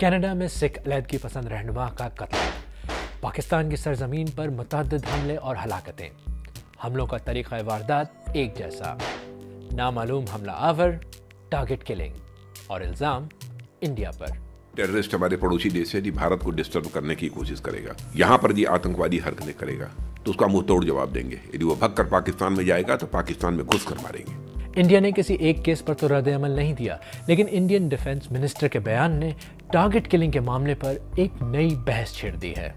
Canada में सिख अलहदगी पसंद रहनुमा का कत्ल, पाकिस्तान की सरजमीन पर मुतअद्दिद हमले और हलाकतें, हमलों का तरीक़ा वारदात एक जैसा, नामालूम हमला आवर, टारगेट किलिंग और इल्ज़ाम इंडिया पर। टेररिस्ट हमारे पड़ोसी देश है जी, भारत को डिस्टर्ब करने की कोशिश करेगा, यहाँ पर जी आतंकवादी हरकतें करेगा तो उसका मुंह तोड़ जवाब देंगे। यदि वो भग कर पाकिस्तान में जाएगा तो पाकिस्तान में घुस कर मारेंगे। इंडिया ने किसी एक केस पर तो रद्द अमल नहीं दिया, लेकिन इंडियन डिफेंस मिनिस्टर के बयान ने टारगेट किलिंग के मामले पर एक नई बहस छेड़ दी है।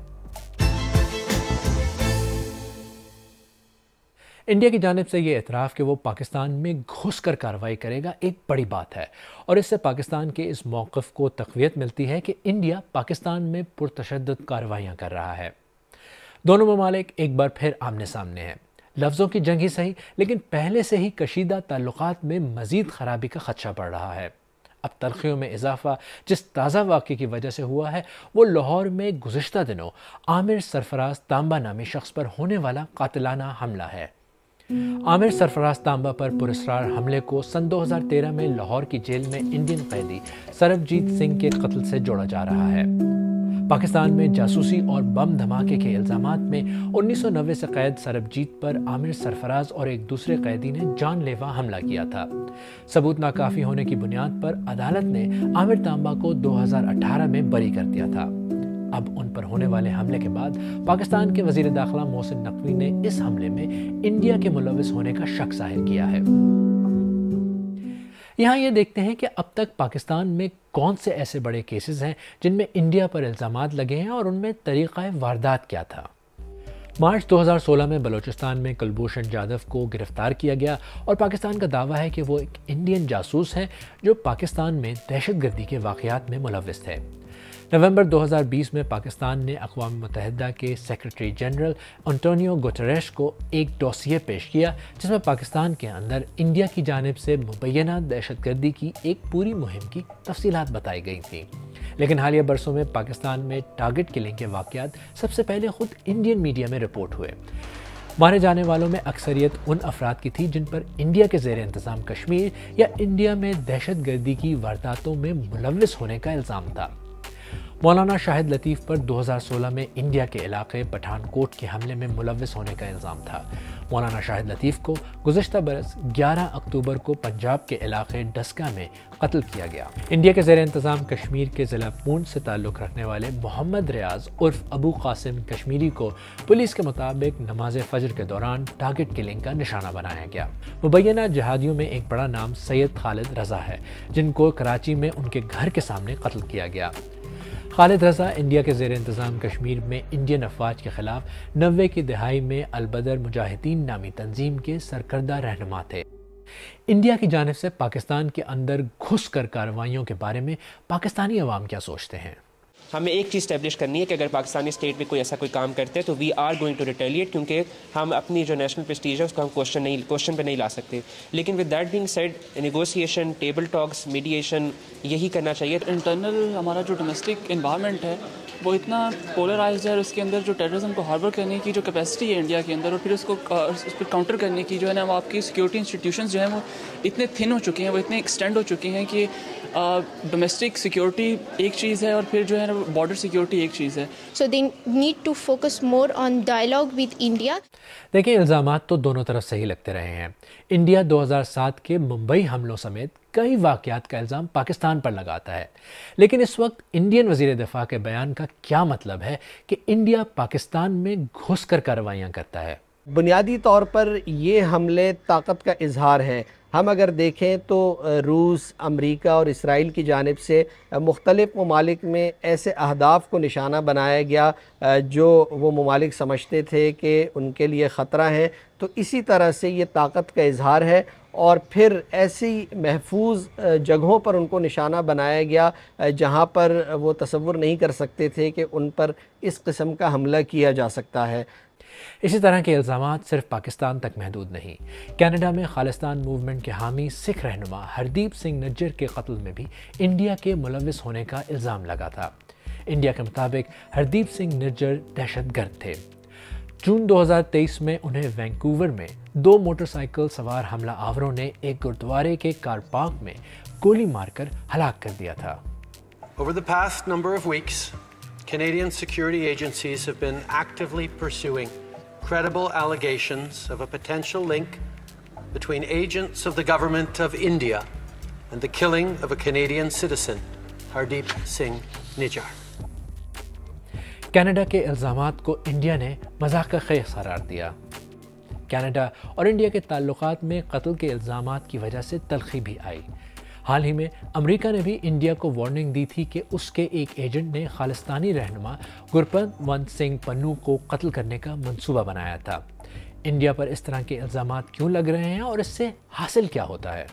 इंडिया की जानिब से ये एतराफ़ कि वो पाकिस्तान में घुसकर कार्रवाई करेगा एक बड़ी बात है, और इससे पाकिस्तान के इस मौक़िफ़ को तक़वियत मिलती है कि इंडिया पाकिस्तान में पुरतशद्दुद कार्रवाइयाँ कर रहा है। दोनों ममालिक एक बार फिर आमने सामने हैं। लफ्ज़ों की जंग ही सही, लेकिन पहले से ही कशीदा ताल्लुकात में मज़ीद ख़राबी का ख़दशा बढ़ रहा है। अब तलख़ियों में इजाफ़ा जिस ताज़ा वाक़े की वजह से हुआ है वो लाहौर में गुज़िश्ता दिनों आमिर सरफराज तांबा नामी शख्स पर होने वाला कातिलाना हमला है। आमिर सरफराज तांबा पर पुरस्कार हमले को सन 2013 में लाहौर की जेल में इंडियन कैदी सरबजीत सिंह के कत्ल से जोड़ा जा रहा है। पाकिस्तान में जासूसी और बम धमाके के इल्ज़ामात में 1990 से कैद सरबजीत पर आमिर सरफराज और एक दूसरे कैदी ने जानलेवा हमला किया था। सबूत नाकाफ़ी होने की बुनियाद पर अदालत ने आमिर तांबा को 2018 में बरी कर दिया था। अब उन पर होने वाले हमले के बाद पाकिस्तान के वज़ीर दाखिला मोहसिन नकवी ने इस हमले में इंडिया के मुलव्विस होने का शक ज़ाहिर किया है। यहाँ ये देखते हैं कि अब तक पाकिस्तान में कौन से ऐसे बड़े केसेस हैं जिनमें इंडिया पर इल्ज़ामात लगे हैं और उनमें तरीक़ा वारदात क्या था। मार्च 2016 में बलूचिस्तान में कुलभूषण जाधव को गिरफ्तार किया गया और पाकिस्तान का दावा है कि वो एक इंडियन जासूस हैं जो पाकिस्तान में दहशतगर्दी के वाक़यात में मुलव्विस थे। नवंबर 2020 में पाकिस्तान ने अक़वाम मुत्तहिदा के सेक्रेटरी जनरल एंटोनियो गुटेरेस को एक डॉसिये पेश किया जिसमें पाकिस्तान के अंदर इंडिया की जानिब से मुबैना दहशतगर्दी की एक पूरी मुहिम की तफसीलात बताई गई थी। लेकिन हालिया बरसों में पाकिस्तान में टारगेट किलिंग के वाक़यात सबसे पहले खुद इंडियन मीडिया में रिपोर्ट हुए। मारे जाने वालों में अक्सरियत उन अफराद की थी जिन पर इंडिया के ज़ेर इंतज़ाम कश्मीर या इंडिया में दहशतगर्दी की वारदातों में मुलव्विस होने का इल्ज़ाम था। मौलाना शाहिद लतीफ़ पर 2016 में इंडिया के इलाके पठानकोट के हमले में मुलव्विस होने का इल्ज़ाम था। मौलाना शाहिद लतीफ़ को गुज़िश्ता बरस 11 अक्टूबर को पंजाब के इलाके डस्का में कत्ल किया गया। इंडिया के ज़ेर इंतज़ाम कश्मीर के ज़िला पूंछ से ताल्लुक़ रखने वाले मोहम्मद रियाज उर्फ अबू कासिम कश्मीरी को पुलिस के मुताबिक नमाज फ़जर के दौरान टारगेट किलिंग का निशाना बनाया गया। मुबैना जहादियों में एक बड़ा नाम सैयद खालिद रज़ा है जिनको कराची में उनके घर के सामने कत्ल किया गया। खालिद रज़ा इंडिया के ज़ेर इंतज़ाम कश्मीर में इंडियन अफवाज के ख़िलाफ़ 90 की दहाई में अलबदर मुजाहिदीन नामी तंजीम के सरकर्दा रहनुमा थे। इंडिया की जानिब से पाकिस्तान के अंदर घुस कर कार्रवाइयों के बारे में पाकिस्तानी अवाम क्या सोचते हैं? हमें एक चीज़ स्टैब्लिश करनी है कि अगर पाकिस्तानी स्टेट में कोई ऐसा कोई काम करते हैं तो we are going to retaliate, क्योंकि हम अपनी जो नेशनल प्रेस्टीज है उसको हम क्वेश्चन पे नहीं ला सकते। लेकिन with that being said, negotiation, table talks, mediation यही करना चाहिए। इंटरनल हमारा जो डोमेस्टिक इन्वायरमेंट है वो इतना पोलराइज्ड है और उसके अंदर जो टेररिज्म को हार्बर करने की जो कैपेसिटी है इंडिया के अंदर और फिर उस पर काउंटर करने की जो है ना वो आपकी सिक्योरिटी इंस्टीट्यूशंस जो हैं वो इतने थिन हो चुके हैं, वो इतने एक्सटेंड हो चुके हैं कि डोमेस्टिक सिक्योरिटी एक चीज़ है और फिर जो है ना बॉर्डर सिक्योरिटी एक चीज़ है। So they need to focus more on dialogue with India. देखिए, इल्ज़ामात तो दोनों तरफ से ही लगते रहे हैं। इंडिया 2007 के मुंबई हमलों समेत कई वाक़यात का इल्ज़ाम पाकिस्तान पर लगाता है, लेकिन इस वक्त इंडियन वज़ीर दिफ़ा के बयान का क्या मतलब है कि इंडिया पाकिस्तान में घुस कर कार्रवाइयाँ करता है? बुनियादी तौर पर ये हमले ताकत का इजहार हैं। हम अगर देखें तो रूस, अमेरिका और इसराइल की जानिब से मुख्तलिफ़ ममालिक में ऐसे अहदाफ को निशाना बनाया गया जो वो ममालिक समझते थे कि उनके लिए ख़तरा है। तो इसी तरह से ये ताकत का इजहार है और फिर ऐसी महफूज जगहों पर उनको निशाना बनाया गया जहाँ पर वो तसव्वुर नहीं कर सकते थे कि उन पर इस किस्म का हमला किया जा सकता है। इसी तरह के इल्ज़ामात सिर्फ पाकिस्तान तक महदूद नहीं। कनाडा में खालिस्तान मूवमेंट के हामी सिख रहनुमा हरदीप सिंह नज्जर के कत्ल में भी इंडिया के मुलव्विस होने का इल्ज़ाम लगा था। इंडिया के मुताबिक हरदीप सिंह नज्जर दहशतगर्द थे। जून 2023 में उन्हें वैंकूवर में 2 मोटरसाइकिल सवार हमला आवरों ने एक गुरुद्वारे के कार पार्क में गोली मारकर हलाक कर दिया था। Over the past number of weeks, Canadian security agencies have been actively pursuing credible allegations of a potential link between agents of the government of India and the killing of a Canadian citizen, Hardeep Singh Nijjar. Canada के इल्ज़ामात को India ने मज़ाक का खेस करार दिया। Canada और India के ताल्लुकात में कत्ल के इल्ज़ामात की वजह से तलखी भी आई। हाल ही में अमेरिका ने भी इंडिया को वार्निंग दी थी कि उसके एक एजेंट ने खालिस्तानी रहनुमा गुरपतवंत सिंह पन्नू को कत्ल करने का मंसूबा बनाया था। इंडिया पर इस तरह के इल्ज़ामात क्यों लग रहे हैं और इससे हासिल क्या होता है?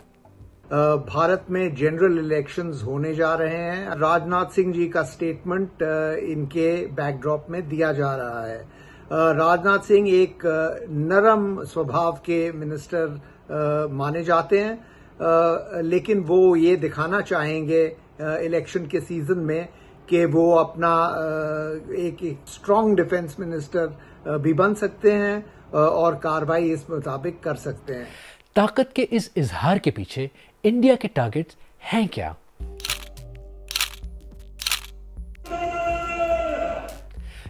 भारत में जनरल इलेक्शंस होने जा रहे हैं। राजनाथ सिंह जी का स्टेटमेंट इनके बैकड्रॉप में दिया जा रहा है। राजनाथ सिंह एक नरम स्वभाव के मिनिस्टर माने जाते हैं, लेकिन वो ये दिखाना चाहेंगे इलेक्शन के सीजन में कि वो अपना एक स्ट्रांग डिफेंस मिनिस्टर भी बन सकते हैं और कार्रवाई इस मुताबिक कर सकते हैं। ताकत के इस इजहार के पीछे इंडिया के टारगेट्स हैं क्या?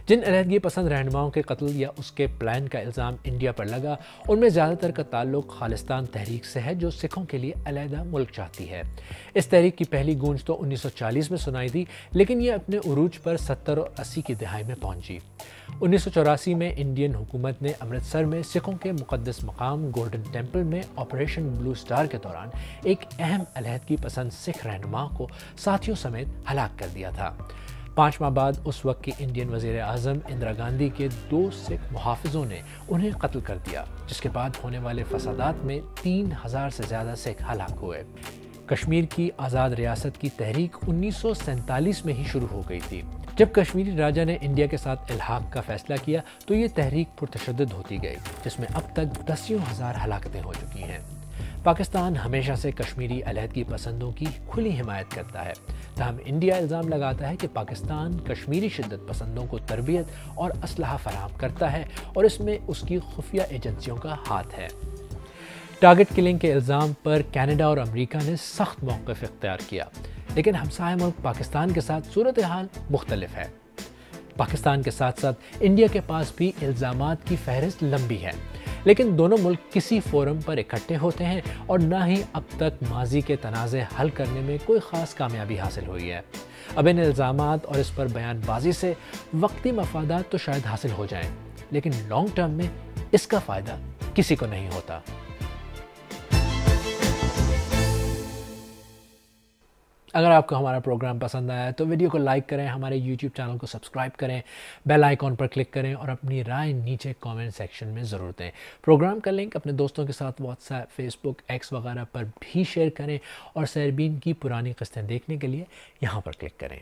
जिन अलहदगी पसंद रहनुमाओं के कत्ल या उसके प्लान का इल्ज़ाम इंडिया पर लगा, उनमें ज़्यादातर का ताल्लुक खालिस्तान तहरीक से है, जो सिखों के लिए अलहदा मुल्क चाहती है। इस तहरीक की पहली गूंज तो 1940 में सुनाई दी, लेकिन ये अपने उरूज पर 70 और 80 की दहाई में पहुंची। 1984 में इंडियन हुकूमत ने अमृतसर में सिखों के मुक़द्दस मकाम गोल्डन टेम्पल में ऑपरेशन ब्लू स्टार के दौरान एक अहम अलहदगी पसंद सिख रहनुमा को साथियों समेत हलाक कर दिया था। 5 माह बाद उस वक्त की इंडियन वज़ीर आज़म इंदिरा गांधी के 2 सिख मुहाफ़िज़ों ने उन्हें कत्ल कर दिया, जिसके बाद होने वाले फसादात में 3000 से ज़्यादा सिख हलाक हुए। कश्मीर की आज़ाद रियासत की तहरीक 1947 में ही शुरू हो गई थी। जब कश्मीरी राजा ने इंडिया के साथ इल्हाक का फैसला किया तो ये तहरीक पुरतशद्दुद होती गई, जिसमें अब तक दसियों हज़ार हलाकतें हो चुकी हैं। पाकिस्तान हमेशा से कश्मीरी अलहदगी पसंदों की खुली हिमायत करता है, ताहम इंडिया इल्ज़ाम लगाता है कि पाकिस्तान कश्मीरी शिद्दत पसंदों को तरबियत और असलहा फराहम करता है और इसमें उसकी खुफिया एजेंसियों का हाथ है। टारगेट किलिंग के इल्ज़ाम पर कनाडा और अमेरिका ने सख्त मौक़िफ़ इख्तियार किया, लेकिन हमसाया मुल्क पाकिस्तान के साथ सूरत हाल मुख्तलिफ है। पाकिस्तान के साथ साथ इंडिया के पास भी इल्ज़ामात की फहरिस्त लंबी है, लेकिन दोनों मुल्क किसी फोरम पर इकट्ठे होते हैं और ना ही अब तक माजी के तनाज़े हल करने में कोई ख़ास कामयाबी हासिल हुई है। अब इन इल्ज़ामात और इस पर बयानबाजी से वक्ती मफादात तो शायद हासिल हो जाएं, लेकिन लॉन्ग टर्म में इसका फ़ायदा किसी को नहीं होता। अगर आपको हमारा प्रोग्राम पसंद आया तो वीडियो को लाइक करें, हमारे YouTube चैनल को सब्सक्राइब करें, बेल आइकॉन पर क्लिक करें और अपनी राय नीचे कमेंट सेक्शन में ज़रूर दें। प्रोग्राम का लिंक अपने दोस्तों के साथ व्हाट्सएप, फेसबुक, एक्स वगैरह पर भी शेयर करें और सरबीन की पुरानी किस्तें देखने के लिए यहाँ पर क्लिक करें।